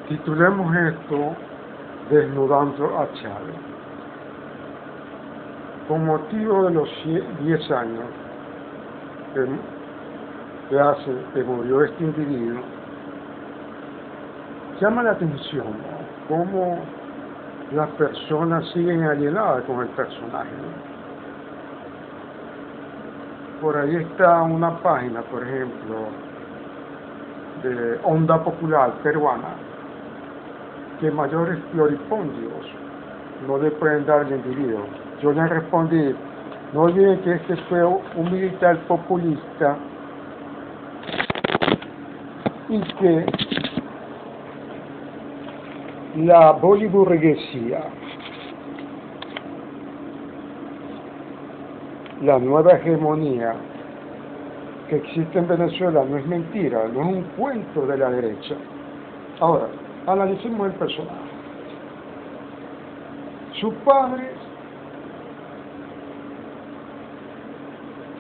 Titulemos esto Desnudando a Chávez. Con motivo de los 10 años que hace que murió este individuo, llama la atención, ¿no?, cómo las personas siguen alienadas con el personaje, ¿no? Por ahí está una página, por ejemplo, de Onda Popular peruana, que mayores floripondios no le pueden dar al individuo. Yo le respondí, no olviden que este fue un militar populista y que la boliburguesía, la nueva hegemonía que existe en Venezuela no es mentira, no es un cuento de la derecha. Ahora, analicemos el personaje. Sus padres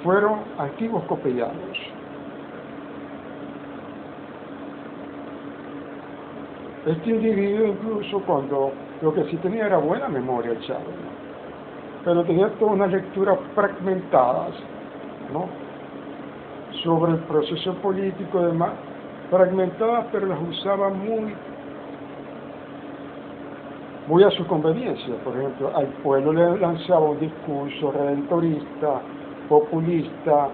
fueron antiguos copellanos. Este individuo, incluso cuando lo que sí tenía era buena memoria, el Chávez, ¿no?, pero tenía toda una lectura fragmentadas, ¿no?, sobre el proceso político y demás, fragmentadas, pero las usaba muy a su conveniencia. Por ejemplo, al pueblo le lanzaba un discurso redentorista, populista,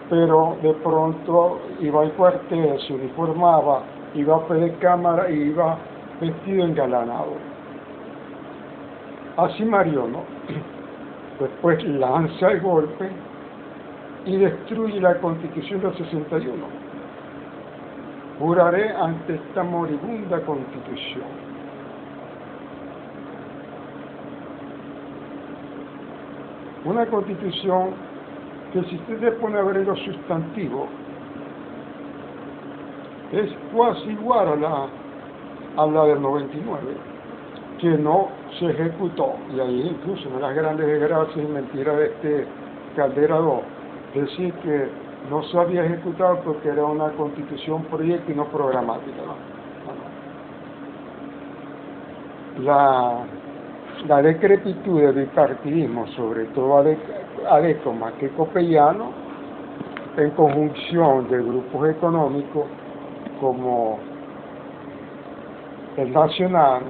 pero de pronto iba al cuartel, se uniformaba, iba a pedir cámara y iba vestido engalanado. Así Mariano después lanza el golpe y destruye la Constitución del 61. Juraré ante esta moribunda Constitución. Una Constitución que, si usted se pone a ver los sustantivos, es casi igual a la del 99, que no se ejecutó. Y ahí incluso una de las grandes desgracias y mentiras de este Caldera II, decir que no se había ejecutado porque era una constitución proyecto y no programática, ¿no? La decrepitud del bipartidismo, sobre todo Areco más que Copellano, en conjunción de grupos económicos como el Nacional,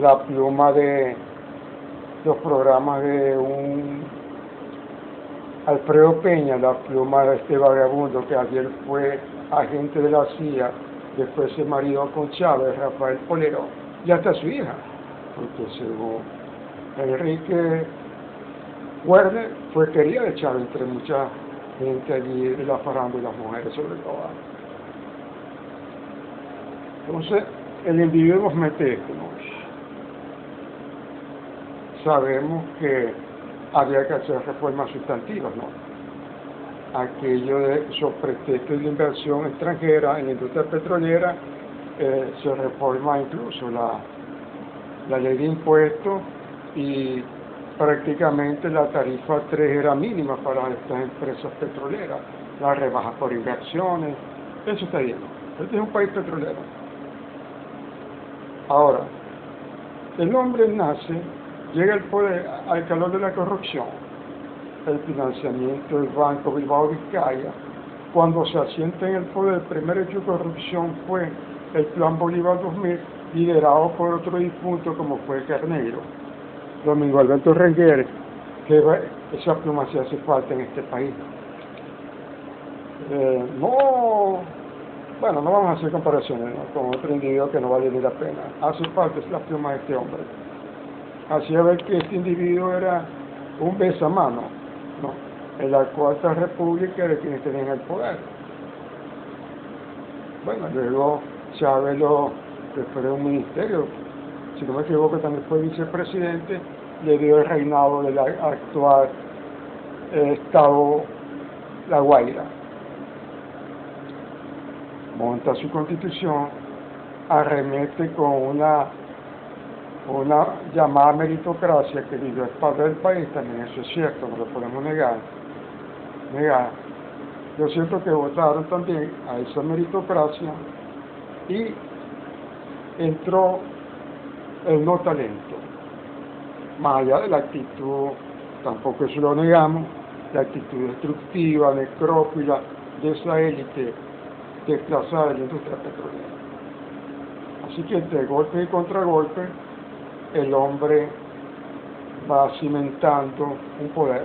la pluma de los programas de Alfredo Peña, la pluma de este vagabundo que ayer fue agente de la CIA, después se maridó con Chávez, Rafael Polero, y hasta su hija, porque según Enrique Werner fue querida de Chávez entre mucha gente allí de la farándula, las mujeres sobre todo. Entonces, el individuo nos mete esto, ¿no? Sabemos que había que hacer reformas sustantivas, ¿no? Aquello de pretexto de inversión extranjera en la industria petrolera, se reforma incluso la ley de impuestos y prácticamente la tarifa 3 era mínima para estas empresas petroleras, la rebaja por inversiones, eso está bien. Este es un país petrolero. Ahora, el hombre nace, llega al poder al calor de la corrupción, el financiamiento del Banco Bilbao Vizcaya. Cuando se asienta en el poder, el primer hecho de corrupción fue el Plan Bolívar 2000, liderado por otro difunto como fue Carneiro, Domingo Alberto Reguer, que esa pluma sí hace falta en este país. Bueno, no vamos a hacer comparaciones, ¿no?, con otro individuo que no vale ni la pena. Hace falta la pluma de este hombre. Hacía ver que este individuo era un besamano, ¿no?, en la Cuarta República de quienes tenían el poder. Bueno, luego Chávez que fue un ministerio, si no me equivoco también fue vicepresidente, le dio el reinado del actual Estado La Guaira. Monta su constitución, arremete con una llamada meritocracia que vivió a espaldas del país, también eso es cierto, no lo podemos negar. Lo cierto es que votaron también a esa meritocracia y entró el no talento, más allá de la actitud, tampoco eso lo negamos, la actitud destructiva, necrófila de esa élite desplazada de la industria petrolera. Así que entre golpe y contragolpe, el hombre va cimentando un poder.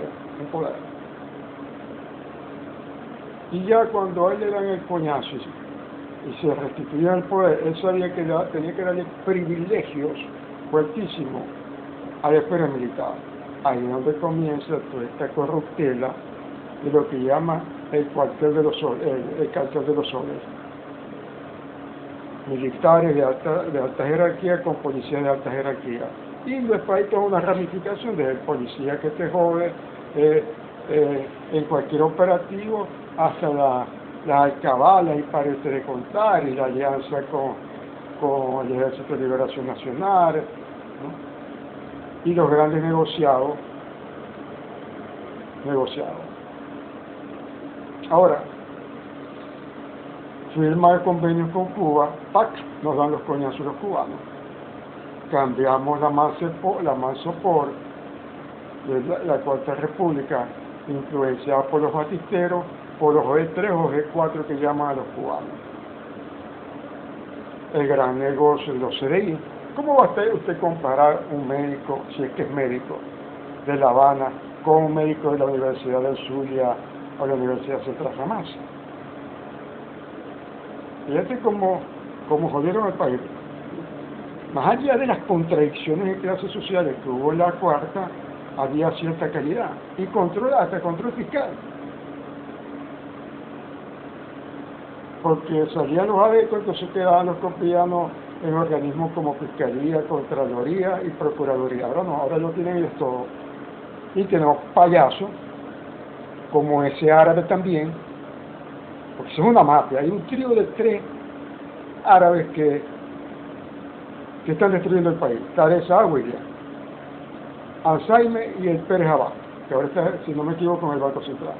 Y ya cuando a él le dan el coñazo y se restituía el poder, él sabía que tenía que darle privilegios fuertísimos a la esfera militar. Ahí es donde comienza toda esta corruptela de lo que llama el cuartel de los soles, el cartel de los soles. Militares de alta jerarquía con policías de alta jerarquía. Y después hay toda una ramificación desde el policía que te jode en cualquier operativo hasta las alcabalas y parece de contar y la alianza con el Ejército de Liberación Nacional, ¿no? Y los grandes negociados. Ahora, firma el convenio con Cuba, ¡pac!, nos dan los coñazos los cubanos. Cambiamos la Mansopor de la Cuarta República, influenciada por los batisteros, por los G3 o G4 que llaman a los cubanos. El gran negocio de los CDI. ¿Cómo va a usted comparar un médico, si es que es médico, de La Habana, con un médico de la Universidad del Zulia o la Universidad Central? Jamás. Fíjate cómo jodieron el país. Más allá de las contradicciones de clases sociales que hubo en la cuarta, había cierta calidad y hasta control fiscal. Porque salían los adeptos, entonces quedaban los copianos en organismos como Fiscalía, Contraloría y Procuraduría. Ahora no, ahora lo tienen ellos todo. Y tenemos payasos, como ese árabe también, porque es una mafia. Hay un trío de 3 árabes que están destruyendo el país. Tarek William, Alzheimer y el Pérez Abad, que ahora está, si no me equivoco, en el Banco Central.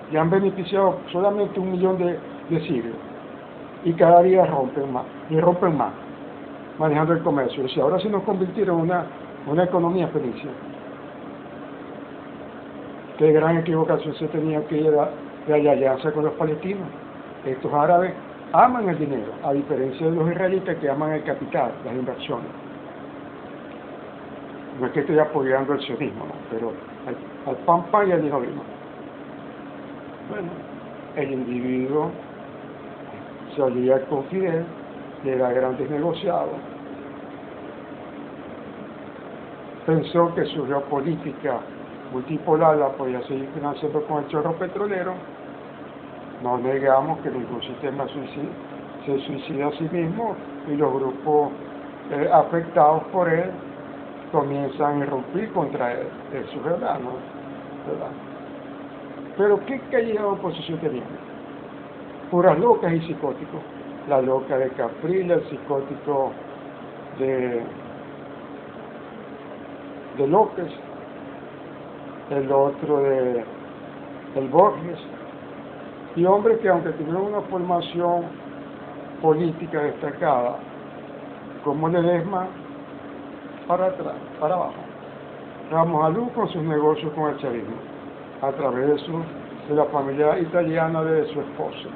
Y han beneficiado solamente 1 millón de sirios. Y cada día rompen más, manejando el comercio. Y ahora se nos convirtieron en una economía feliz. Qué gran equivocación se tenía que ir de la alianza con los palestinos. Estos árabes aman el dinero, a diferencia de los israelitas que aman el capital, las inversiones. No es que estoy apoyando el sionismo, ¿no? Pero al pan y al vino vino. Bueno, el individuo se alía con Fidel, le da grandes negociados, pensó que su geopolítica multipolar la podía seguir financiando con el chorro petrolero. No negamos que ningún sistema se suicida a sí mismo y los grupos afectados por él comienzan a irrumpir contra él. Eso es verdad, ¿no? ¿Verdad? Pero ¿qué calidad de oposición teníamos? Puras locas y psicóticos. La loca de Capriles, el psicótico de López, el otro de el Borges, y hombres que aunque tuvieron una formación política destacada, como Ledesma, para atrás, para abajo. Ramos Alú con sus negocios con el chavismo, a través de la familia italiana de su esposa.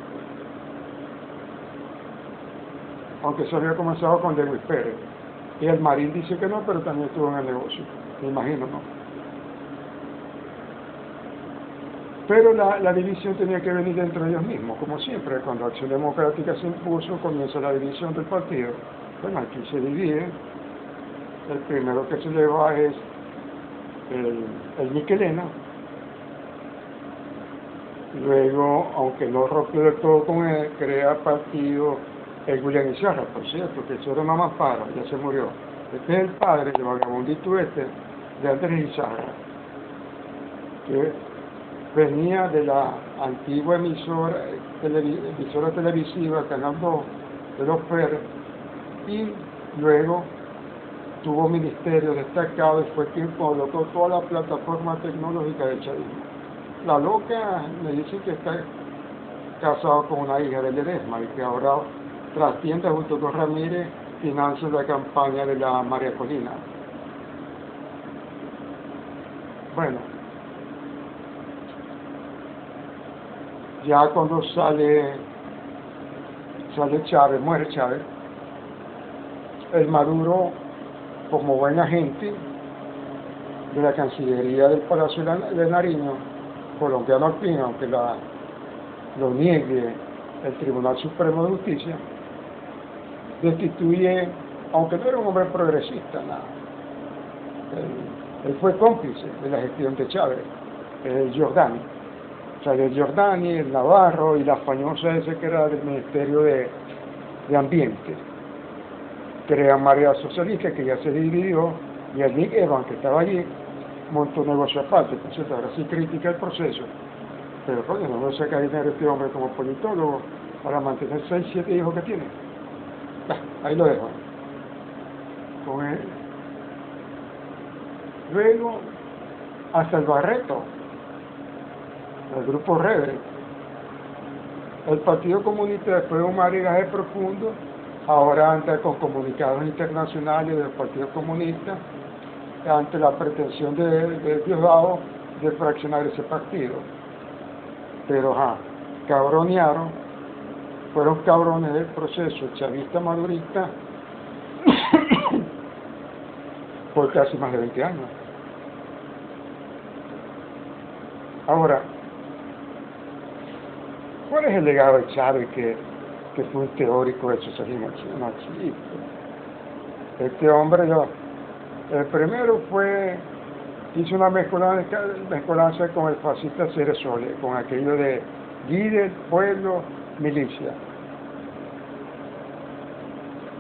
Aunque se había comenzado con Lewis Pérez. Y el Marín dice que no, pero también estuvo en el negocio, me imagino, ¿no? Pero la división tenía que venir dentro de ellos mismos, como siempre. Cuando Acción Democrática se impuso, comienza la división del partido. Bueno, aquí se divide. El primero que se le va es el Miquelena. Luego, aunque no rompió del todo con él, crea partido el William Izarra, por cierto, que eso era una más para, ya se murió. Este es el padre, el vagabundito de Andrés Izarra, que venía de la antigua emisora televisiva, Canal 2, de los Pérez, y luego tuvo ministerios destacados y fue quien colocó toda la plataforma tecnológica del chavismo. La loca me dice que está casado con una hija de Ledesma y que ahora trastienda junto con Ramírez, financia la campaña de la María Corina. Bueno, ya cuando sale Chávez, muere Chávez, el Maduro, como buen agente de la Cancillería del Palacio de Nariño, colombiano al fin, aunque lo niegue el Tribunal Supremo de Justicia, destituye, aunque no era un hombre progresista, nada. Él fue cómplice de la gestión de Chávez, el Giordani. O sea, el Giordani, el Navarro y la fañosa ese que era del Ministerio de Ambiente. Crean Marea Socialista, que ya se dividió, y el Nick Evans, que estaba allí, montó un negocio aparte. Entonces ahora sí critica el proceso, pero coño, no voy a sacar dinero este hombre como politólogo para mantener 6, 7 hijos que tiene. Ahí lo dejo. Con él. Luego, hasta el Barreto, el grupo Rebel. El Partido Comunista, después de un maridaje profundo, ahora anda con comunicados internacionales del Partido Comunista ante la pretensión de Diosdado de fraccionar ese partido. Pero cabronearon, fueron cabrones del proceso chavista madurista por casi más de 20 años. Ahora, ¿cuál es el legado de Chávez, que fue un teórico del socialismo marxista? Este hombre, el primero hizo una mezcolanza con el fascista Ceresole, con aquello de líder, pueblo, milicia.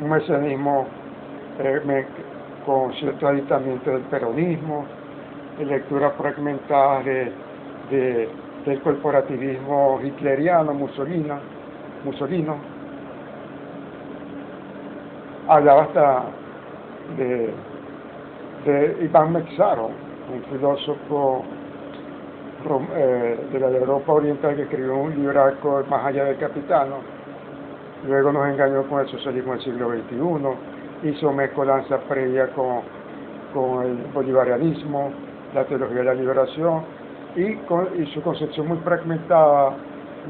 Un mesianismo con cierto aditamiento del peronismo, lecturas fragmentadas del corporativismo hitleriano, mussolino. Hablaba hasta de Iván Mexaro, un filósofo de la Europa Oriental que escribió un libraco Más allá del capitano. Luego nos engañó con el socialismo del siglo XXI, hizo mezcolanza previa con el bolivarianismo, la teología de la liberación y su concepción muy fragmentada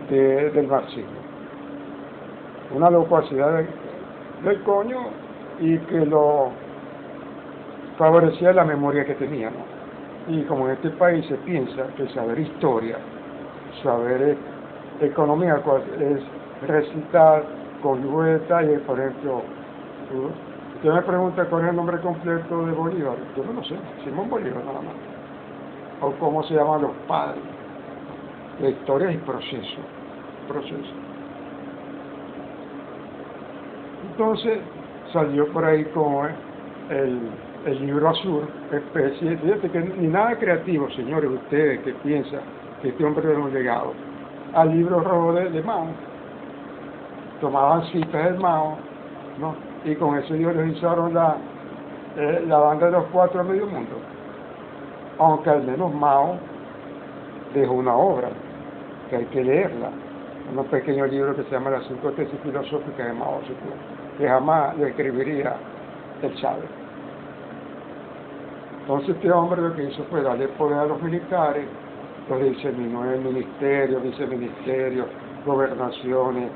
del marxismo. Una locuacidad del coño, y que lo favorecía la memoria que tenía, ¿no? Y como en este país se piensa que saber historia, saber economía, es recitar con lujo de detalle. Por ejemplo, usted me pregunta cuál es el nombre completo de Bolívar, yo no lo sé, Simón Bolívar nada más, o cómo se llaman los padres. La historia es proceso. Entonces salió por ahí con el libro azul, especie, fíjate que ni nada creativo, señores, ustedes que piensan que este hombre era un legado, al libro rojo de Mao. Tomaban citas del Mao, ¿no? Y con eso ideologizaron la banda de los 4 a medio mundo. Aunque al menos Mao dejó una obra, que hay que leerla, un pequeño libro que se llama Las 5 tesis filosóficas de Mao Zedong, que jamás lo escribiría el Chávez. Entonces este hombre lo que hizo fue darle poder a los militares, los diseminó en ministerios, viceministerios, gobernaciones,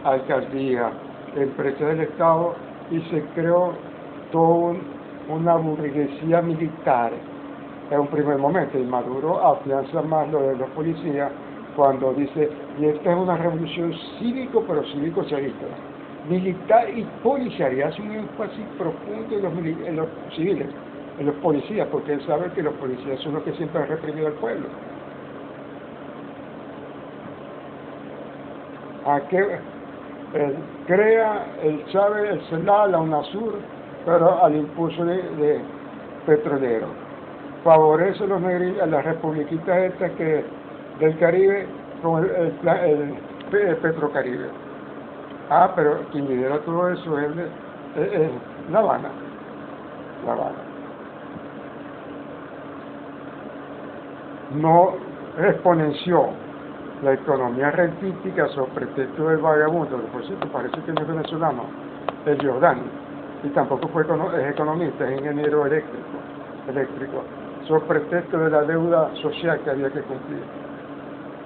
alcaldías, empresas del Estado, y se creó toda una burguesía militar en un primer momento. Y Maduro afianza más lo de los policías cuando dice, y esta es una revolución cívico, pero cívico-chavista, militar y policial, y hace un énfasis profundo en los civiles, en los policías, porque él sabe que los policías son los que siempre han reprimido al pueblo. Crea el Chávez, el CELA, la UNASUR, pero al impulso de petrolero. Favorece a las republiquitas estas del Caribe con el Petrocaribe. Pero quien lidera todo eso es La Habana. No exponenció la economía rentística sobre pretexto del vagabundo, que por cierto parece que no es venezolano, es Giordani, y tampoco es economista, es ingeniero eléctrico, sobre pretexto de la deuda social que había que cumplir.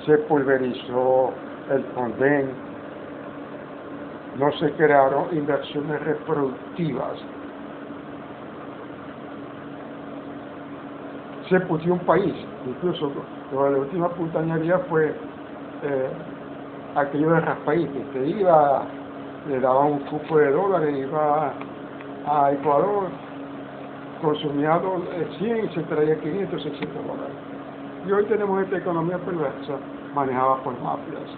Se pulverizó el Fonden, no se crearon inversiones reproductivas, se puso un país, incluso la última puntañería fue aquello de Raspaí, que iba, le daba un cupo de dólares, iba a Ecuador, consumía 100 y se traía 500, 600 dólares. Y hoy tenemos esta economía perversa manejada por mafias.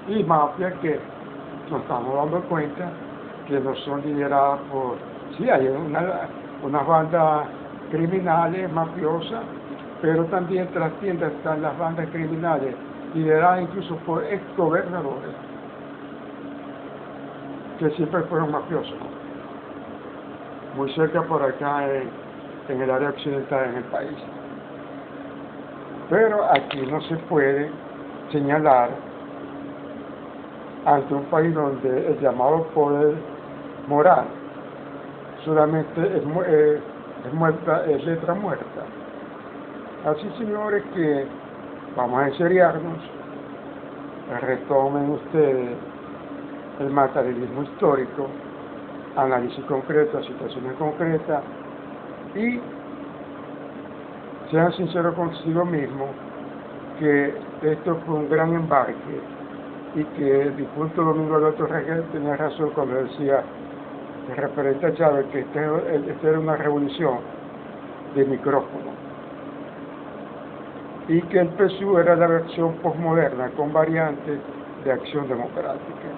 Y mafias que nos estamos dando cuenta que no son lideradas por... Sí, hay unas bandas criminales, mafiosas, pero también tras tiendas están las bandas criminales lideradas incluso por exgobernadores que siempre fueron mafiosos, muy cerca por acá en el área occidental en el país. Pero aquí no se puede señalar ante un país donde el llamado poder moral solamente es letra muerta. Así, señores, que vamos a enseriarnos, retomen ustedes el materialismo histórico, análisis concreto, situaciones concretas, y sean sinceros consigo mismo que esto fue un gran embarque y que el difunto Domingo Alberto Rangel tenía razón cuando decía, el referente a Chávez, que esta era una revolución de micrófono y que el PSUV era la versión posmoderna con variantes de acción democrática.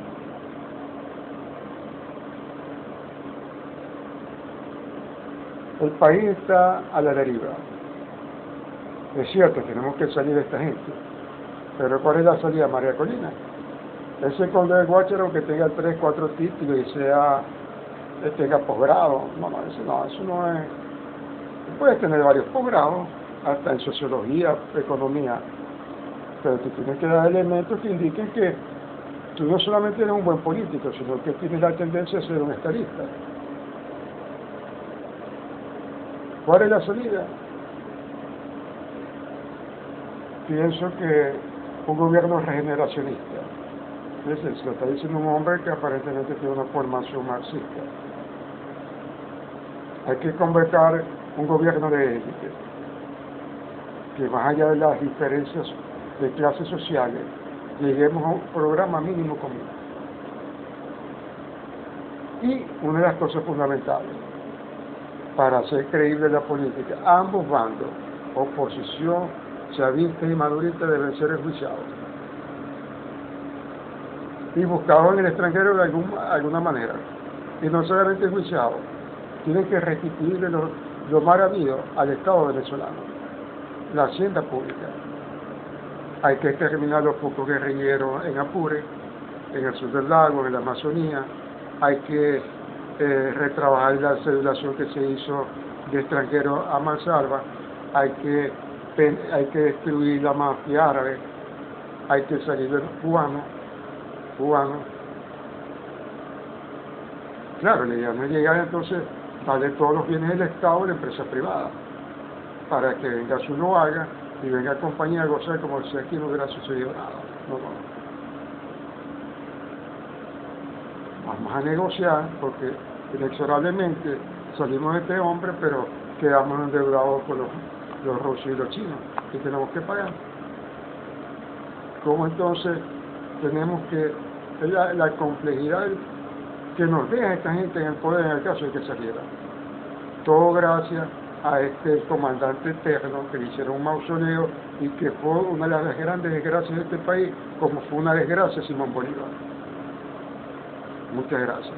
El país está a la deriva. Es cierto, tenemos que salir de esta gente, pero ¿cuál es la salida, María Colina? Ese conde de Guácharo que tenga 3, 4 títulos y tenga posgrado, eso no es. Puedes tener varios posgrados, hasta en sociología, economía, pero tú tienes que dar elementos que indiquen que tú no solamente eres un buen político, sino que tienes la tendencia a ser un estadista. ¿Cuál es la salida? Pienso que un gobierno regeneracionista. Entonces, lo está diciendo un hombre que aparentemente tiene una formación marxista. Hay que convocar un gobierno de élite, que más allá de las diferencias de clases sociales, lleguemos a un programa mínimo común. Y una de las cosas fundamentales, para hacer creíble la política, ambos bandos, oposición, chavistas y maduristas, deben ser enjuiciados y buscados en el extranjero de alguna manera, y no solamente enjuiciados, tienen que restituirle lo mal habido al Estado venezolano, la hacienda pública. Hay que exterminar los pocos guerrilleros en Apure, en el sur del lago, en la Amazonía. Hay que retrabajar la cedulación que se hizo de extranjeros a mansalva. Hay que destruir la mafia árabe. Hay que salir de los cubanos. Claro, la idea no es llegar entonces a darle todos los bienes del Estado a la empresa privada, para que venga su lo haga y venga a compañía a gozar como si aquí no hubiera sucedido nada. No. Vamos a negociar porque inexorablemente salimos de este hombre, pero quedamos endeudados con los rusos y los chinos y tenemos que pagar. ¿Cómo entonces tenemos que la complejidad que nos deja esta gente en el poder en el caso de que saliera? Todo gracias a este comandante eterno que le hicieron un mausoleo y que fue una de las grandes desgracias de este país, como fue una desgracia Simón Bolívar. Muchas gracias.